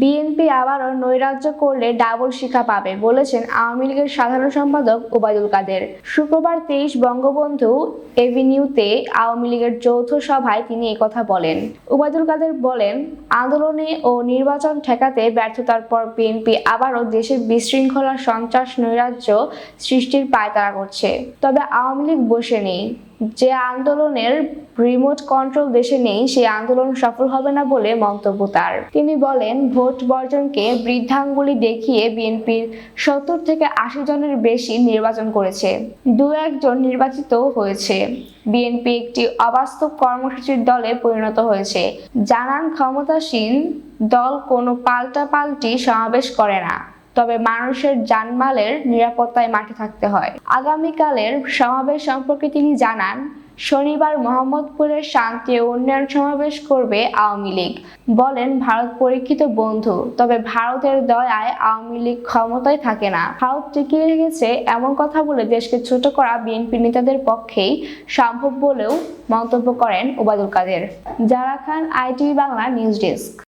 BNP আবারও নৈরাজ্য করলে ডাবল শিক্ষা পাবে বলেছেন আওয়ামী লীগের সাধারণ সম্পাদক ওবায়দুল কাদের। শুক্রবার 23 বঙ্গবন্ধু এভিনিউতে আওয়ামী লীগের যৌথ সভায় তিনি একথা বলেন। ওবায়দুল কাদের বলেন, আন্দোলনে ও নির্বাচন ঠেকাতে ব্যর্থতার পর বিএনপি আবারও দেশে বিশৃঙ্খলা, সন্ত্রাস, নৈরাজ্য সৃষ্টির পায়তারা করছে। তবে আওয়ামী লীগ বসে নেই। যে আন্দোলনের রিমোট কন্ট্রোল দেশে নেই, সেই আন্দোলন সফল হবে না বলে মন্তব্য তার। তিনি বলেন, ভোট বর্জনকে বৃদ্ধাঙ্গুলি দেখিয়ে বিএনপির 70 থেকে 80 জনের বেশি নির্বাচন করেছে, 2-1 জন নির্বাচিত হয়েছে। বিএনপি একটি অবাস্তব কর্মসূচির দলে পরিণত হয়েছে। জানান, ক্ষমতাসীন দল কোনো পাল্টাপাল্টি সমাবেশ করে না, তবে মানুষের জানমালের নিরাপত্তায় মাঠে থাকতে হয়। আগামীকালের সমাবেশ সম্পর্কে তিনি জানান, শনিবার মোহাম্মদপুরের শান্তি ও উন্নয়ন সমাবেশ করবে আওয়ামী লীগ। বলেন, ভারত পরীক্ষিত বন্ধু, তবে ভারতের দয়ায় আওয়ামী লীগ ক্ষমতায় থাকে না। ভারত টিকিয়ে রেখেছে এমন কথা বলে দেশকে ছোট করা বিএনপি নেতাদের পক্ষেই সম্ভব বলেও মন্তব্য করেন ওবায়দুল কাদের। জারা খান, ITV বাংলা নিউজ ডেস্ক।